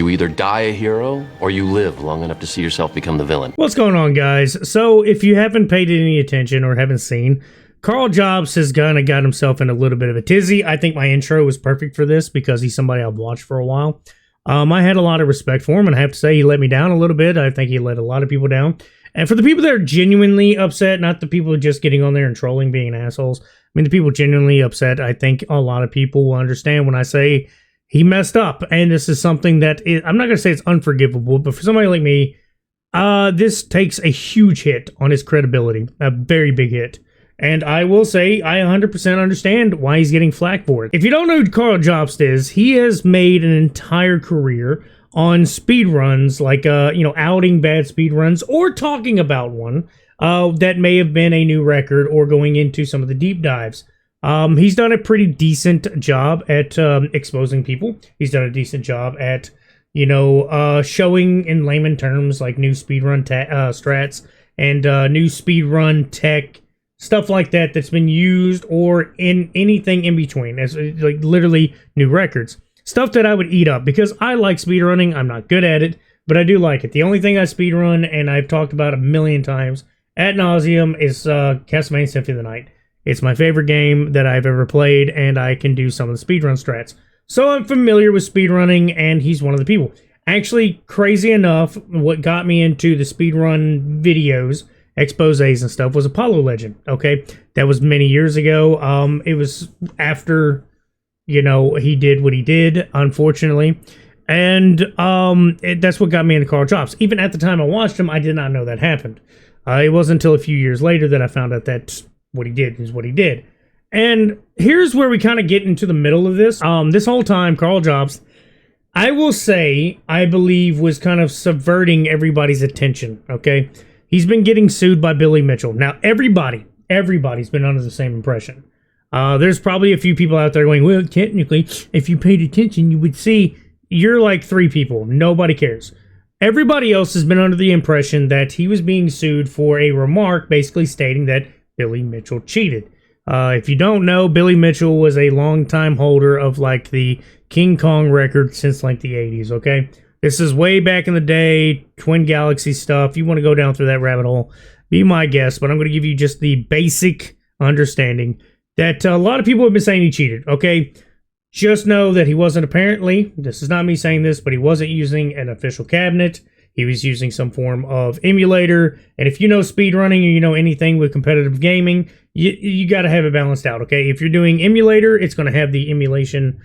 You either die a hero, or you live long enough to see yourself become the villain. What's going on, guys? So, if you haven't paid any attention or haven't seen, Karl Jobst has kind of got himself in a little bit of a tizzy. I think my intro was perfect for this because he's somebody I've watched for a while. I had a lot of respect for him, and I have to say he let me down a little bit. I think he let a lot of people down. And for the people that are genuinely upset, not the people who are just getting on there and trolling, being assholes, I mean, the people genuinely upset, I think a lot of people will understand when I say he messed up. And this is something that I'm not going to say it's unforgivable, but for somebody like me, this takes a huge hit on his credibility, a very big hit. And I will say I 100% understand why he's getting flack for it. If you don't know who Karl Jobst is, he has made an entire career on speed runs, like outing bad speed runs or talking about one that may have been a new record or going into some of the deep dives. He's done a pretty decent job at exposing people. He's done a decent job at showing in layman terms like new speedrun strats and new speedrun tech, stuff like that that's been used or in anything in between, as like literally new records. Stuff that I would eat up because I like speedrunning. I'm not good at it, but I do like it. The only thing I speedrun, and I've talked about a million times ad nauseum, is Castlevania Symphony of the Night. It's my favorite game that I've ever played, and I can do some of the speedrun strats. So I'm familiar with speedrunning, and he's one of the people. Actually, crazy enough, what got me into the speedrun videos, exposés and stuff, was Apollo Legend, okay? That was many years ago. It was after, he did what he did, unfortunately. And that's what got me into Karl Jobst. Even at the time I watched him, I did not know that happened. It wasn't until a few years later that I found out that what he did is what he did. And here's where we kind of get into the middle of this. This whole time, Karl Jobst, I will say, I believe, was kind of subverting everybody's attention, okay? He's been getting sued by Billy Mitchell. Now, everybody's been under the same impression. There's probably a few people out there going, well, technically, if you paid attention, you would see. You're like three people. Nobody cares. Everybody else has been under the impression that he was being sued for a remark basically stating that Billy Mitchell cheated. If you don't know, Billy Mitchell was a longtime holder of like the King Kong record since like the 80s, okay? This is way back in the day, Twin Galaxy stuff. You want to go down through that rabbit hole, be my guest, but I'm going to give you just the basic understanding that a lot of people have been saying he cheated, okay? Just know that he wasn't apparently, this is not me saying this, but he wasn't using an official cabinet. He was using some form of emulator. And if you know speedrunning or you know anything with competitive gaming, you got to have it balanced out, okay? If you're doing emulator, it's going to have the emulation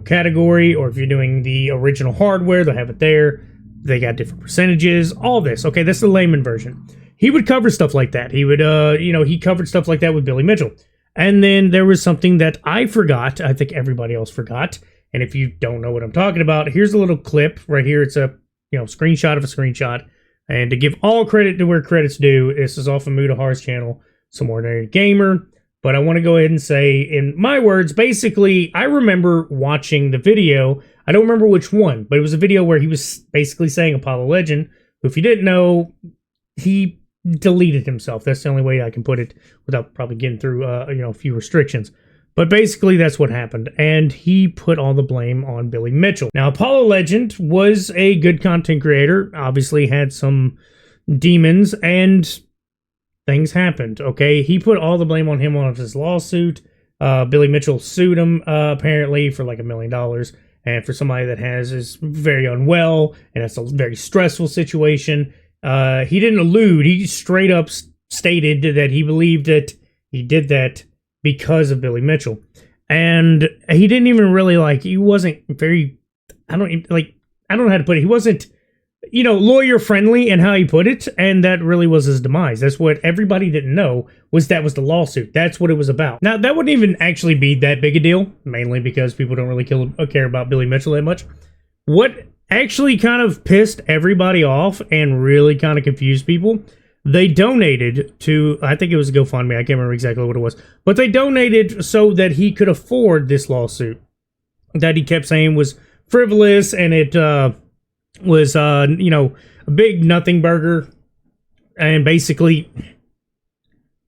category. Or if you're doing the original hardware, they'll have it there. They got different percentages, all this, okay? That's the layman version. He would cover stuff like that. He would, he covered stuff like that with Billy Mitchell. And then there was something that I forgot. I think everybody else forgot. And if you don't know what I'm talking about, here's a little clip right here. It's a screenshot of a screenshot. And to give all credit to where credit's due, this is off of Mudahar's channel, Some Ordinary Gamer. But I want to go ahead and say, in my words, basically, I remember watching the video. I don't remember which one, but it was a video where he was basically saying Apollo Legend, who, if you didn't know, he deleted himself. That's the only way I can put it without probably getting through a few restrictions. But basically that's what happened, and he put all the blame on Billy Mitchell. Now, Apollo Legend was a good content creator, obviously had some demons, and things happened, okay? He put all the blame on him on his lawsuit. Billy Mitchell sued him apparently for like $1 million, and for somebody that is very unwell, and it's a very stressful situation. He didn't allude. He straight up stated that he believed that he did that because of Billy Mitchell. And he didn't even really he wasn't very, I don't know how to put it. He wasn't, lawyer friendly in how he put it. And that really was his demise. That's what everybody didn't know, that was the lawsuit. That's what it was about. Now, that wouldn't even actually be that big a deal, mainly because people don't really care about Billy Mitchell that much. What actually kind of pissed everybody off and really kind of confused people, they donated to, I think it was a GoFundMe, I can't remember exactly what it was, but they donated so that he could afford this lawsuit that he kept saying was frivolous, and it was, a big nothing burger, and basically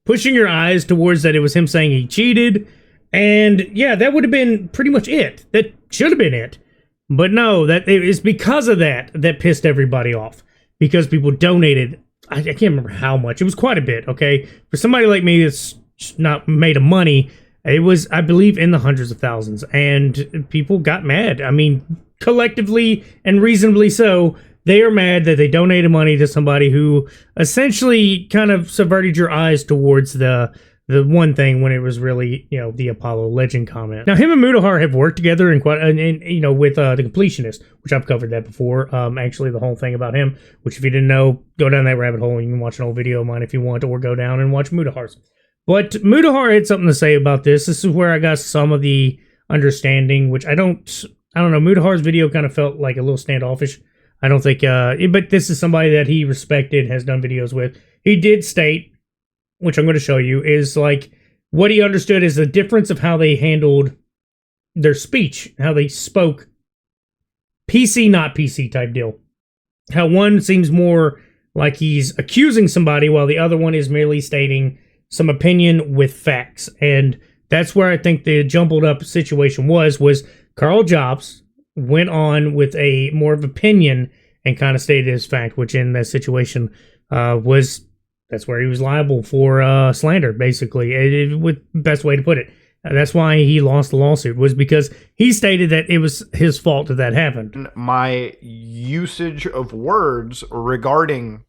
pushing your eyes towards that it was him saying he cheated. And yeah, that would have been pretty much it. That should have been it. But no, that it is because of that pissed everybody off, because people donated. I can't remember how much. It was quite a bit. Okay, for somebody like me that's not made of money, it was, I believe, in the hundreds of thousands, and people got mad. I mean, collectively and reasonably so. They are mad that they donated money to somebody who essentially kind of subverted your eyes towards the one thing when it was really, the Apollo Legend comment. Now, him and Mudahar have worked together in quite, with the Completionist, which I've covered that before. Actually, the whole thing about him, which if you didn't know, go down that rabbit hole and you can watch an old video of mine if you want, or go down and watch Mudahar's. But Mudahar had something to say about this. This is where I got some of the understanding, which I don't know. Mudahar's video kind of felt like a little standoffish. I don't think, but this is somebody that he respected, has done videos with. He did state, which I'm going to show you, is like what he understood is the difference of how they handled their speech, how they spoke. PC, not PC type deal. How one seems more like he's accusing somebody while the other one is merely stating some opinion with facts. And that's where I think the jumbled up situation was Karl Jobst went on with a more of opinion and kind of stated his fact, which in that situation that's where he was liable for slander, basically, with best way to put it. That's why he lost the lawsuit, was because he stated that it was his fault that happened. My usage of words regarding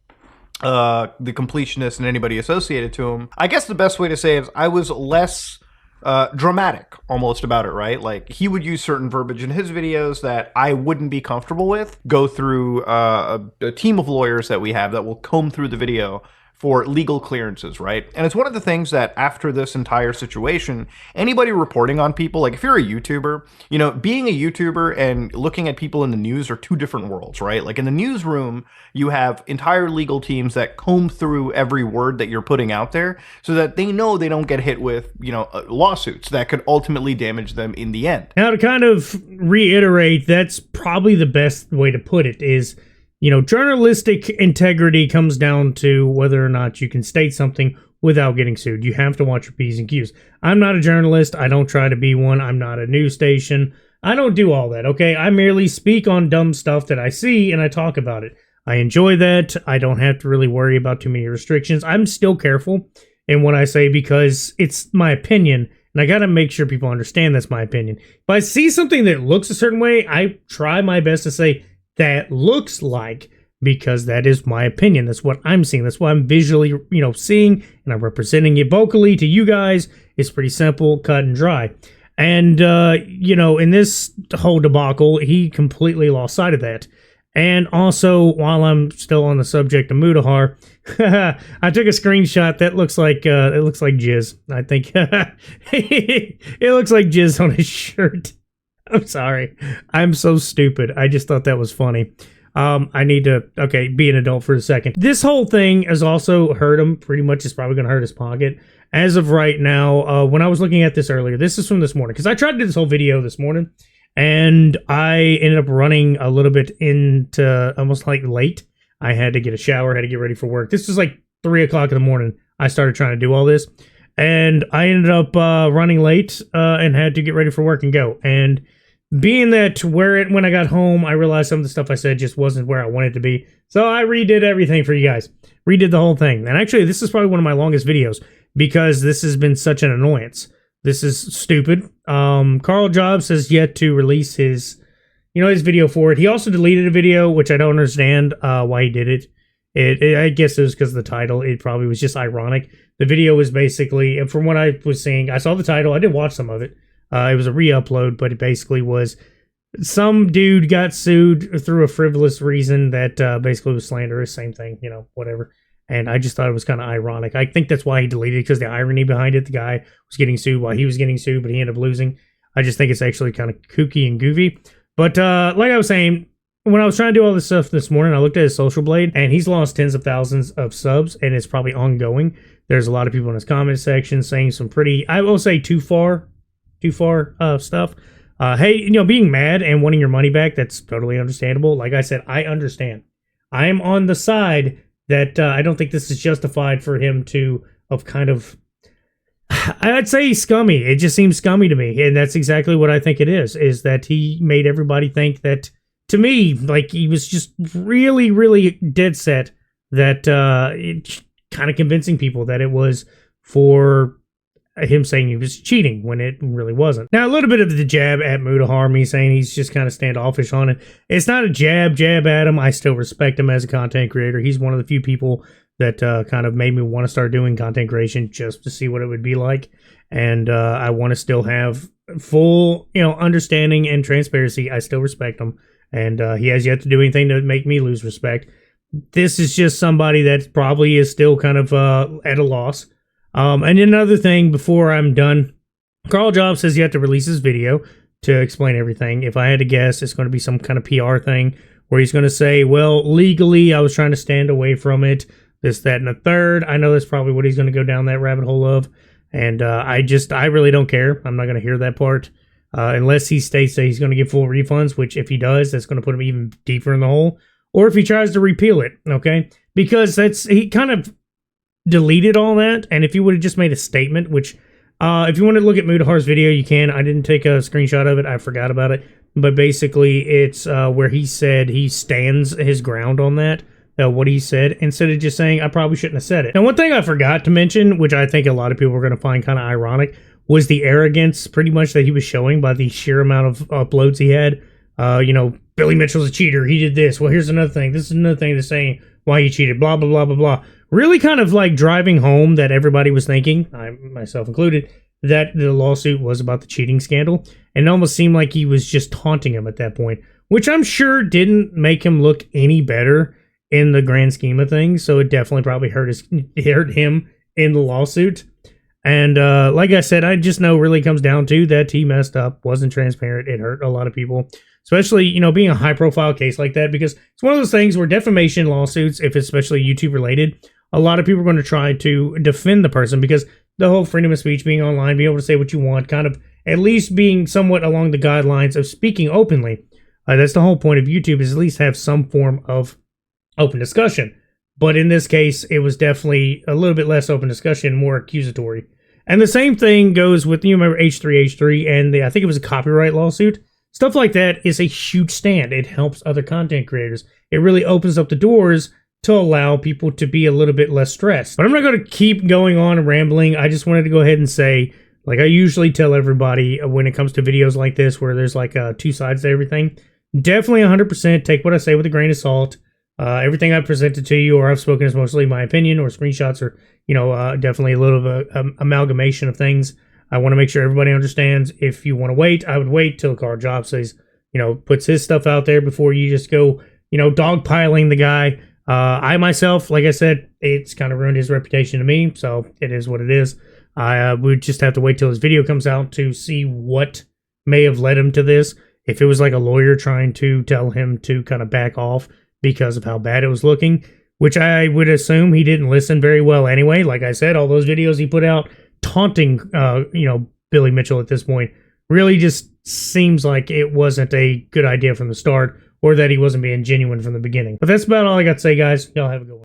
the Completionist and anybody associated to him, I guess the best way to say it is I was less dramatic almost about it, right? Like, he would use certain verbiage in his videos that I wouldn't be comfortable with, go through a team of lawyers that we have that will comb through the video for legal clearances, right? And it's one of the things that after this entire situation, anybody reporting on people, like if you're a YouTuber, being a YouTuber and looking at people in the news are two different worlds, right? Like in the newsroom, you have entire legal teams that comb through every word that you're putting out there so that they know they don't get hit with, lawsuits that could ultimately damage them in the end. Now, to kind of reiterate, that's probably the best way to put it is, journalistic integrity comes down to whether or not you can state something without getting sued. You have to watch your P's and Q's. I'm not a journalist. I don't try to be one. I'm not a news station. I don't do all that, okay? I merely speak on dumb stuff that I see and I talk about it. I enjoy that. I don't have to really worry about too many restrictions. I'm still careful in what I say because it's my opinion, and I got to make sure people understand that's my opinion. If I see something that looks a certain way, I try my best to say, that looks like, because that is my opinion. That's what I'm seeing. That's what I'm visually, seeing, and I'm representing it vocally to you guys. It's pretty simple, cut and dry. And, in this whole debacle, he completely lost sight of that. And also, while I'm still on the subject of Mudahar, I took a screenshot that looks like jizz. I think it looks like jizz on his shirt. I'm sorry. I'm so stupid. I just thought that was funny. I need to, be an adult for a second. This whole thing has also hurt him. Pretty much it's probably going to hurt his pocket. As of right now, when I was looking at this earlier, this is from this morning, because I tried to do this whole video this morning, and I ended up running a little bit into almost like late. I had to get a shower, had to get ready for work. This was like 3 o'clock in the morning. I started trying to do all this, and I ended up running late and had to get ready for work and go. And being that when I got home, I realized some of the stuff I said just wasn't where I wanted to be. So I redid everything for you guys. Redid the whole thing. And actually, this is probably one of my longest videos because this has been such an annoyance. This is stupid. Karl Jobst has yet to release his video for it. He also deleted a video, which I don't understand why he did it. I guess it was because of the title. It probably was just ironic. The video was basically, from what I was seeing, I saw the title. I did watch some of it. It was a re-upload, but it basically was some dude got sued through a frivolous reason that basically was slanderous. Same thing, whatever. And I just thought it was kind of ironic. I think that's why he deleted it, because the irony behind it, the guy was getting sued while he was getting sued, but he ended up losing. I just think it's actually kind of kooky and goofy. But like I was saying, when I was trying to do all this stuff this morning, I looked at his Social Blade, and he's lost tens of thousands of subs, and it's probably ongoing. There's a lot of people in his comment section saying some pretty, I will say, too far stuff. Hey, being mad and wanting your money back, that's totally understandable. Like I said, I understand. I am on the side that I don't think this is justified for him to have kind of, I'd say he's scummy. It just seems scummy to me, and that's exactly what I think it is that he made everybody think that, to me, like, he was just really, really dead set that kind of convincing people that it was for him saying he was cheating when it really wasn't. Now, a little bit of the jab at Mudahar, me saying he's just kind of standoffish on it. It's not a jab at him. I still respect him as a content creator. He's one of the few people that kind of made me want to start doing content creation just to see what it would be like. And I want to still have full, understanding and transparency. I still respect him. And he has yet to do anything to make me lose respect. This is just somebody that probably is still kind of at a loss. And another thing before I'm done, Karl Jobst says he had to release his video to explain everything. If I had to guess, it's going to be some kind of PR thing where he's going to say, well, legally, I was trying to stand away from it, this, that, and the third. I know that's probably what he's going to go down that rabbit hole of. And I really don't care. I'm not going to hear that part unless he states that he's going to give full refunds, which if he does, that's going to put him even deeper in the hole. Or if he tries to repeal it, okay? Because he kind of deleted all that, and if you would have just made a statement, which if you want to look at Mudahar's video, you can. I didn't take a screenshot of it. I forgot about it. But basically, it's where he said he stands his ground on that, what he said, instead of just saying, I probably shouldn't have said it. And one thing I forgot to mention, which I think a lot of people are going to find kind of ironic, was the arrogance pretty much that he was showing by the sheer amount of uploads he had. Billy Mitchell's a cheater. He did this. Well, here's another thing. This is another thing to saying why he cheated, blah, blah, blah, blah, blah. Really kind of like driving home that everybody was thinking, I myself included, that the lawsuit was about the cheating scandal. And it almost seemed like he was just taunting him at that point, which I'm sure didn't make him look any better in the grand scheme of things. So it definitely probably hurt him in the lawsuit. And like I said, I just know it really comes down to that he messed up, wasn't transparent. It hurt a lot of people, especially, being a high profile case like that, because it's one of those things where defamation lawsuits, if it's especially YouTube related, a lot of people are going to try to defend the person because the whole freedom of speech, being online, being able to say what you want, kind of at least being somewhat along the guidelines of speaking openly. That's the whole point of YouTube, is at least have some form of open discussion. But in this case, it was definitely a little bit less open discussion, more accusatory. And the same thing goes with, remember H3H3 and I think it was a copyright lawsuit. Stuff like that is a huge stand. It helps other content creators. It really opens up the doors to allow people to be a little bit less stressed. But I'm not going to keep going on and rambling. I just wanted to go ahead and say, like I usually tell everybody when it comes to videos like this, where there's like two sides to everything, definitely 100% take what I say with a grain of salt. Everything I've presented to you or I've spoken is mostly my opinion or screenshots or, definitely a little of a amalgamation of things. I want to make sure everybody understands. If you want to wait, I would wait till Karl Jobst says, puts his stuff out there before you just go, dogpiling the guy. I myself, like I said, it's kind of ruined his reputation to me, so it is what it is. I would just have to wait till his video comes out to see what may have led him to this. If it was like a lawyer trying to tell him to kind of back off because of how bad it was looking, which I would assume he didn't listen very well anyway. Like I said, all those videos he put out taunting, Billy Mitchell at this point really just seems like it wasn't a good idea from the start, or that he wasn't being genuine from the beginning. But that's about all I got to say, guys. Y'all have a good one.